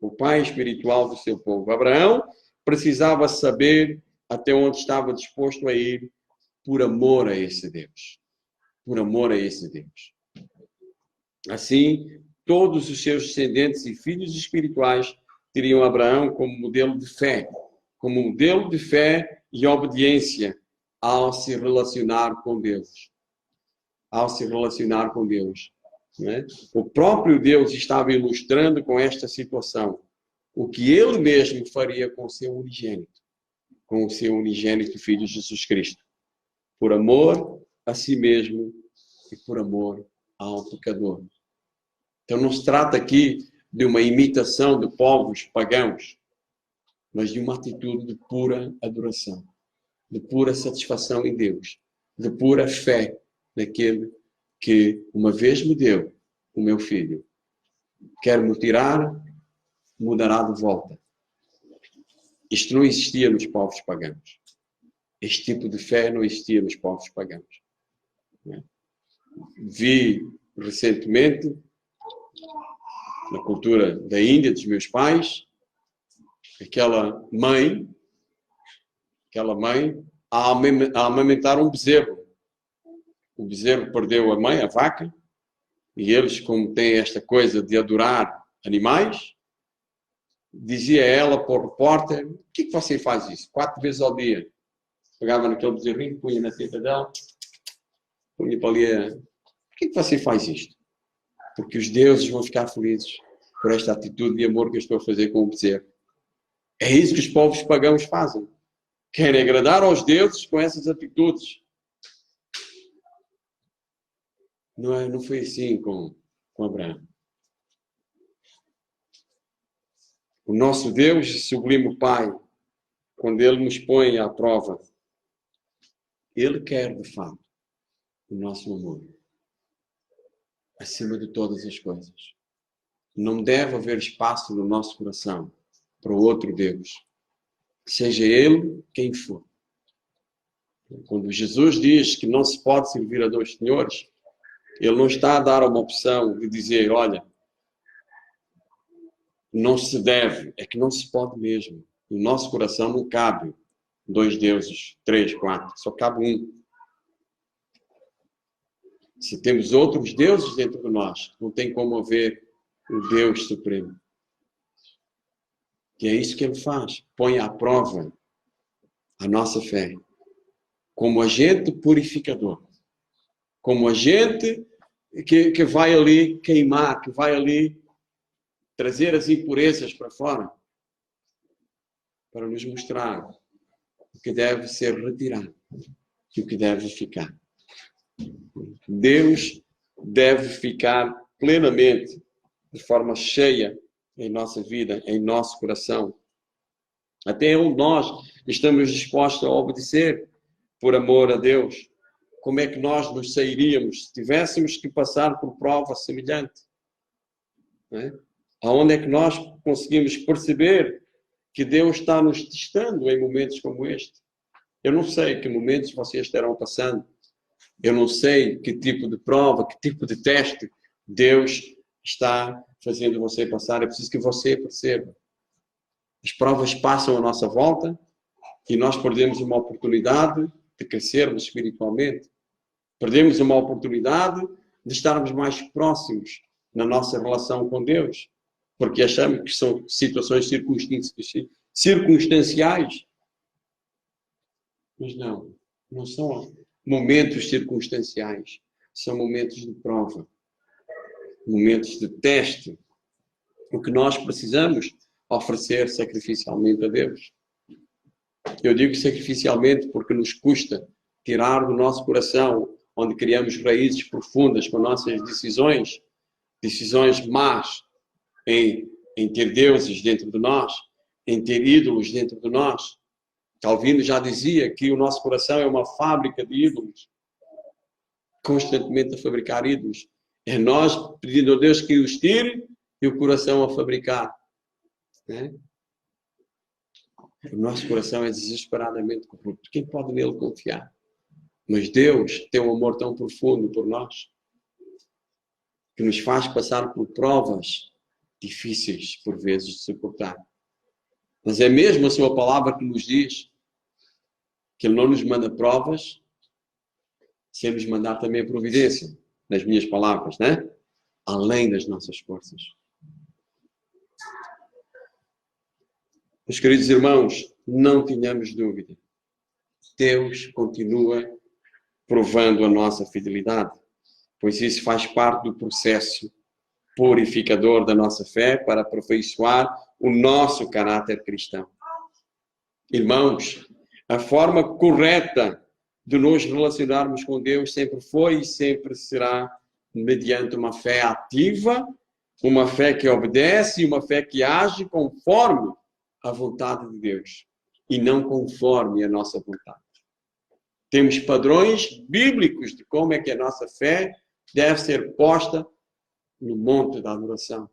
O pai espiritual do seu povo. Abraão precisava saber até onde estava disposto a ir por amor a esse Deus. Por amor a esse Deus. Assim, todos os seus descendentes e filhos espirituais teriam Abraão como modelo de fé e obediência ao se relacionar com Deus. Ao se relacionar com Deus. Né? O próprio Deus estava ilustrando com esta situação o que ele mesmo faria com o seu unigênito Filho Jesus Cristo, por amor a si mesmo e por amor ao pecador. Então não se trata aqui de uma imitação de povos pagãos, mas de uma atitude de pura adoração, de pura satisfação em Deus, de pura fé naquele que uma vez me deu o meu filho. Quer me tirar, mudará de volta. Isto não existia nos povos pagãos. Este tipo de fé não existia nos povos pagãos. Vi recentemente, na cultura da Índia, dos meus pais, aquela mãe a amamentar um bezerro. O bezerro perdeu a mãe, a vaca, e eles, como têm esta coisa de adorar animais, dizia ela para o repórter: "Por que você faz isso? 4 vezes ao dia." Pegava naquele bezerrinho, punha na teta dela, punha para ali. "Por que você faz isto?" "Porque os deuses vão ficar felizes por esta atitude de amor que eu estou a fazer com o bezerro." É isso que os povos pagãos fazem. Querem agradar aos deuses com essas atitudes. Não foi assim com Abraão. O nosso Deus, sublime Pai, quando Ele nos põe à prova, Ele quer, de fato, o nosso amor acima de todas as coisas. Não deve haver espaço no nosso coração para o outro Deus, seja Ele quem for. Quando Jesus diz que não se pode servir a 2 senhores, Ele não está a dar uma opção de dizer: olha, não se deve, é que não se pode mesmo. No nosso coração não cabe 2 deuses, 3, 4, só cabe um. Se temos outros deuses dentro de nós, não tem como haver o Deus Supremo. E é isso que Ele faz, põe à prova a nossa fé, como agente purificador, como agente que vai ali queimar, que vai ali trazer as impurezas para fora, para nos mostrar o que deve ser retirado e o que deve ficar. Deus deve ficar plenamente, de forma cheia, em nossa vida, em nosso coração. Até onde nós estamos dispostos a obedecer por amor a Deus. Como é que nós nos sairíamos se tivéssemos que passar por prova semelhante? Não é? Aonde é que nós conseguimos perceber que Deus está nos testando em momentos como este? Eu não sei que momentos vocês estarão passando. Eu não sei que tipo de prova, que tipo de teste Deus está fazendo você passar. É preciso que você perceba. As provas passam à nossa volta e nós perdemos uma oportunidade de crescermos espiritualmente. Perdemos uma oportunidade de estarmos mais próximos na nossa relação com Deus, porque achamos que são situações circunstanciais. Mas não são momentos circunstanciais, são momentos de prova, momentos de teste, o que nós precisamos oferecer sacrificialmente a Deus. Eu digo sacrificialmente porque nos custa tirar do nosso coração, onde criamos raízes profundas com nossas decisões más, em ter deuses dentro de nós, em ter ídolos dentro de nós. Calvino já dizia que o nosso coração é uma fábrica de ídolos, constantemente a fabricar ídolos. É nós pedindo a Deus que os tire e o coração a fabricar. Né? O nosso coração é desesperadamente corrupto. Quem pode nele confiar? Mas Deus tem um amor tão profundo por nós, que nos faz passar por provas difíceis, por vezes, de suportar. Mas é mesmo a sua palavra que nos diz que Ele não nos manda provas sem nos mandar também a providência, nas minhas palavras, né? Além das nossas forças. Meus queridos irmãos, não tenhamos dúvida. Deus continua provando a nossa fidelidade, pois isso faz parte do processo purificador da nossa fé para aperfeiçoar o nosso caráter cristão. Irmãos, a forma correta de nos relacionarmos com Deus sempre foi e sempre será mediante uma fé ativa, uma fé que obedece e uma fé que age conforme a vontade de Deus e não conforme a nossa vontade. Temos padrões bíblicos de como é que a nossa fé deve ser posta no monte da adoração.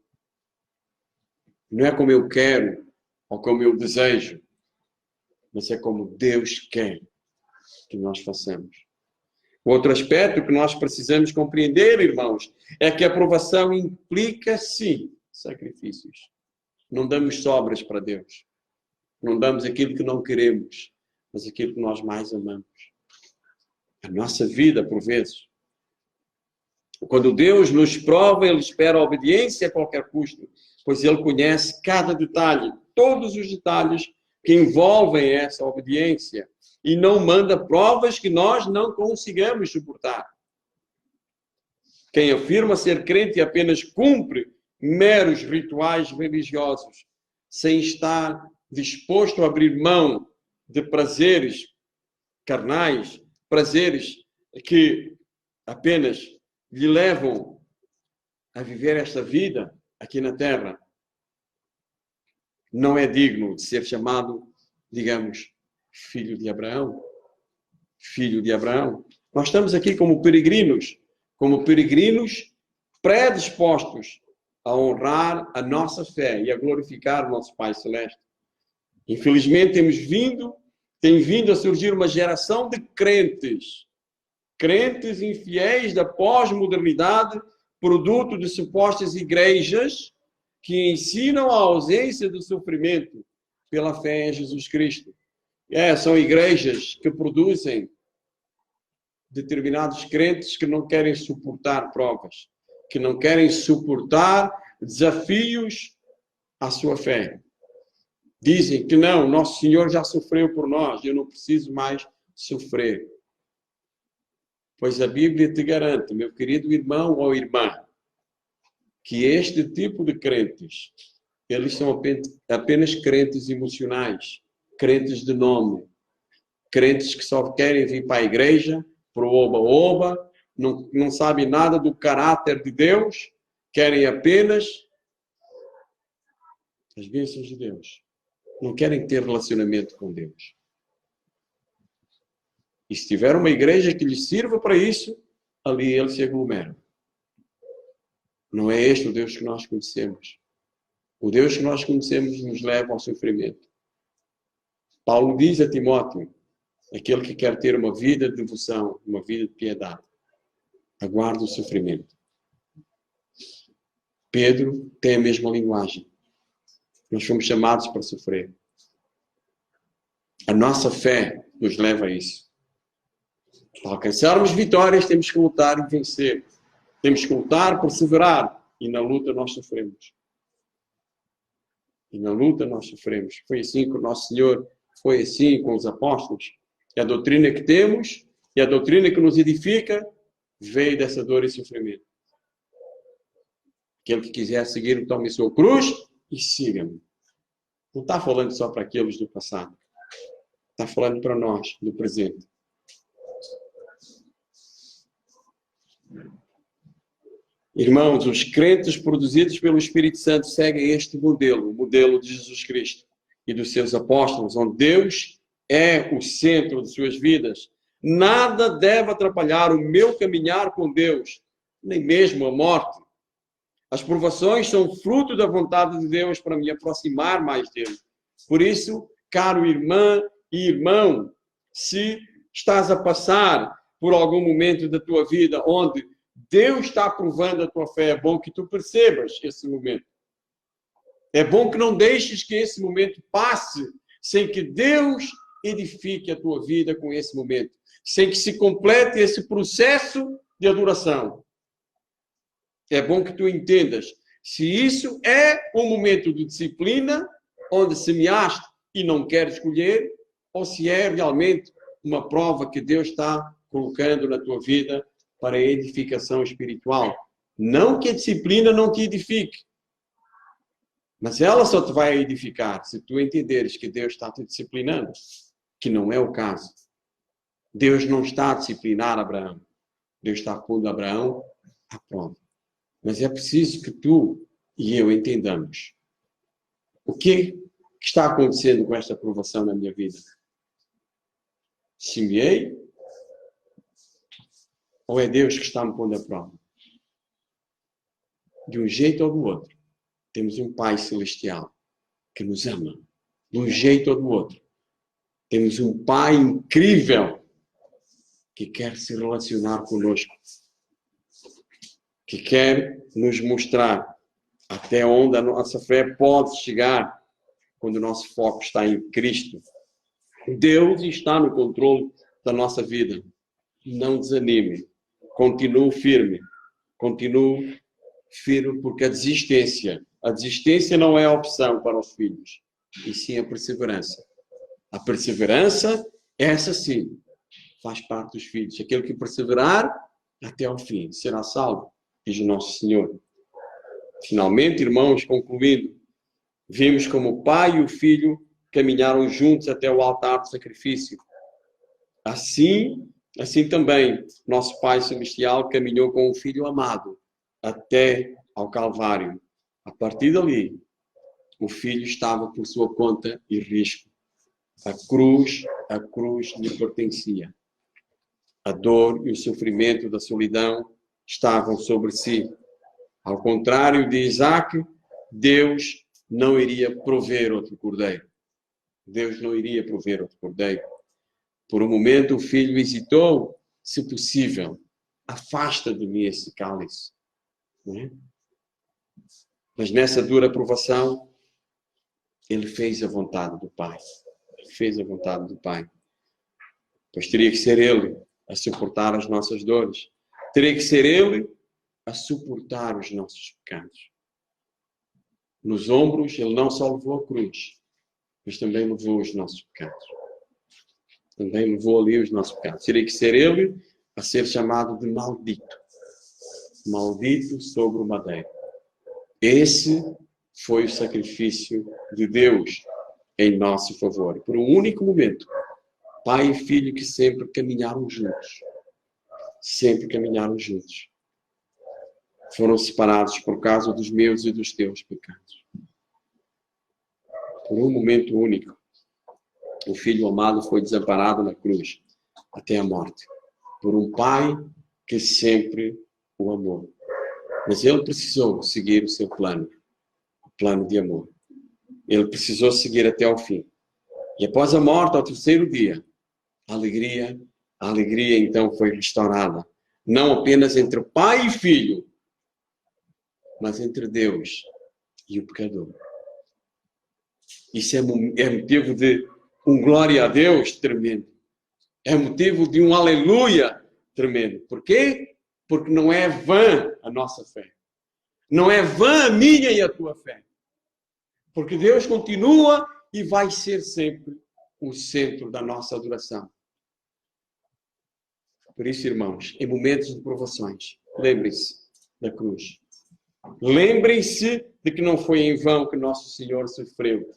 Não é como eu quero ou como eu desejo, mas é como Deus quer que nós façamos. Outro aspecto que nós precisamos compreender, irmãos, é que a aprovação implica, sim, sacrifícios. Não damos sobras para Deus. Não damos aquilo que não queremos, mas aquilo que nós mais amamos. A nossa vida, por vezes. Quando Deus nos prova, Ele espera a obediência a qualquer custo, pois Ele conhece cada detalhe, todos os detalhes que envolvem essa obediência, e não manda provas que nós não consigamos suportar. Quem afirma ser crente e apenas cumpre meros rituais religiosos, sem estar disposto a abrir mão de prazeres carnais, prazeres que apenas lhe levam a viver esta vida aqui na Terra, não é digno de ser chamado, digamos, filho de Abraão. Filho de Abraão. Nós estamos aqui como peregrinos predispostos a honrar a nossa fé e a glorificar o nosso Pai Celeste. Infelizmente tem vindo a surgir uma geração de crentes infiéis da pós-modernidade, produto de supostas igrejas que ensinam a ausência do sofrimento pela fé em Jesus Cristo. São igrejas que produzem determinados crentes que não querem suportar provas, que não querem suportar desafios à sua fé. Dizem que não, nosso Senhor já sofreu por nós, eu não preciso mais sofrer. Pois a Bíblia te garante, meu querido irmão ou irmã, que este tipo de crentes, eles são apenas crentes emocionais, crentes de nome, crentes que só querem vir para a igreja, para o oba-oba, não sabem nada do caráter de Deus, querem apenas as bênçãos de Deus. Não querem ter relacionamento com Deus. E se tiver uma igreja que lhes sirva para isso, ali eles se aglomeram. Não é este o Deus que nós conhecemos. O Deus que nós conhecemos nos leva ao sofrimento. Paulo diz a Timóteo, aquele que quer ter uma vida de devoção, uma vida de piedade, aguarda o sofrimento. Pedro tem a mesma linguagem. Nós fomos chamados para sofrer. A nossa fé nos leva a isso. Para alcançarmos vitórias, temos que lutar e vencer. Temos que lutar, perseverar. E na luta nós sofremos. E na luta nós sofremos. Foi assim com o nosso Senhor, foi assim com os apóstolos. E a doutrina que temos, e a doutrina que nos edifica, veio dessa dor e sofrimento. Aquele que quiser seguir-me, tome a sua cruz e siga-me. Não está falando só para aqueles do passado. Está falando para nós, do presente. Irmãos, os crentes produzidos pelo Espírito Santo seguem este modelo, o modelo de Jesus Cristo e dos seus apóstolos, onde Deus é o centro de suas vidas. Nada deve atrapalhar o meu caminhar com Deus, nem mesmo a morte. As provações são fruto da vontade de Deus para me aproximar mais dele. Por isso, caro irmã e irmão, se estás a passar por algum momento da tua vida onde Deus está provando a tua fé, é bom que tu percebas esse momento. É bom que não deixes que esse momento passe sem que Deus edifique a tua vida com esse momento, sem que se complete esse processo de adoração. É bom que tu entendas se isso é um momento de disciplina, onde semeaste e não queres colher, ou se é realmente uma prova que Deus está colocando na tua vida para a edificação espiritual. Não que a disciplina não te edifique, mas ela só te vai edificar se tu entenderes que Deus está te disciplinando, que não é o caso. Deus não está a disciplinar Abraão. Deus está pondo Abraão à prova. Mas é preciso que tu e eu entendamos o que está acontecendo com esta provação na minha vida. Semeei ou é Deus que está me pondo à prova? De um jeito ou do outro, temos um Pai Celestial que nos ama. De um jeito ou do outro, temos um Pai incrível que quer se relacionar conosco, que quer nos mostrar até onde a nossa fé pode chegar quando o nosso foco está em Cristo. Deus está no controle da nossa vida. Não desanime. Continue firme. Continue firme, porque a desistência não é a opção para os filhos, e sim a perseverança. A perseverança, essa sim, faz parte dos filhos. Aquele que perseverar até ao fim será salvo, diz o nosso Senhor. Finalmente, irmãos, concluindo, vimos como o pai e o filho caminharam juntos até o altar do sacrifício. Assim também, nosso Pai Celestial caminhou com o Filho amado até ao Calvário. A partir dali, o Filho estava por sua conta e risco. A cruz lhe pertencia. A dor e o sofrimento da solidão estavam sobre si. Ao contrário de Isaac, Deus não iria prover outro cordeiro. Deus não iria prover outro cordeiro. Por um momento o filho hesitou, se possível, afasta de mim esse cálice. Não é? Mas nessa dura provação, ele fez a vontade do Pai. Ele fez a vontade do Pai. Pois teria que ser ele a suportar as nossas dores. Teria que ser ele a suportar os nossos pecados. Nos ombros, ele não só levou a cruz, mas também levou os nossos pecados. Também levou ali os nossos pecados. Teria que ser ele a ser chamado de maldito. Maldito sobre o madeiro. Esse foi o sacrifício de Deus em nosso favor. Por um único momento, pai e filho que sempre caminharam juntos. Sempre caminharam juntos. Foram separados por causa dos meus e dos teus pecados. Por um momento único, o Filho amado foi desamparado na cruz até a morte, por um Pai que sempre o amou. Mas ele precisou seguir o seu plano, o plano de amor. Ele precisou seguir até ao fim. E após a morte, ao terceiro dia, a alegria então foi restaurada. Não apenas entre pai e filho, mas entre Deus e o pecador. Isso é motivo de um glória a Deus tremendo. É motivo de um aleluia tremendo. Por quê? Porque não é vã a nossa fé. Não é vã a minha e a tua fé. Porque Deus continua e vai ser sempre o centro da nossa adoração. Por isso, irmãos, em momentos de provações, lembrem-se da cruz. Lembrem-se de que não foi em vão que nosso Senhor sofreu.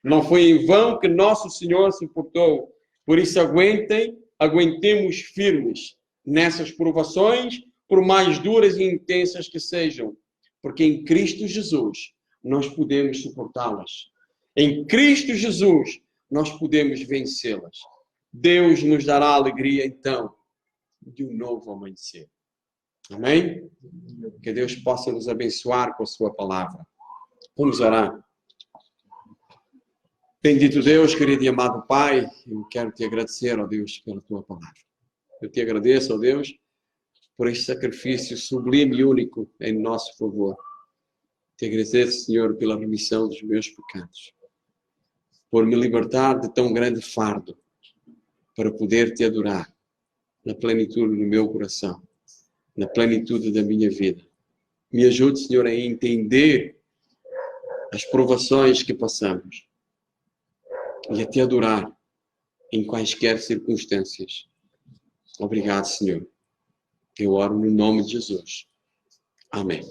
Não foi em vão que nosso Senhor suportou. Por isso, aguentemos firmes nessas provações, por mais duras e intensas que sejam. Porque em Cristo Jesus nós podemos suportá-las. Em Cristo Jesus nós podemos vencê-las. Deus nos dará alegria, então, de um novo amanhecer. Amém? Que Deus possa nos abençoar com a sua palavra. Vamos orar. Bendito Deus, querido e amado Pai, eu quero te agradecer, ó Deus, pela tua palavra. Eu te agradeço, ó Deus, por este sacrifício sublime e único em nosso favor. Te agradeço, Senhor, pela remissão dos meus pecados, por me libertar de tão grande fardo, para poder te adorar na plenitude do meu coração, na plenitude da minha vida. Me ajude, Senhor, a entender as provações que passamos e a te adorar em quaisquer circunstâncias. Obrigado, Senhor. Eu oro no nome de Jesus. Amém.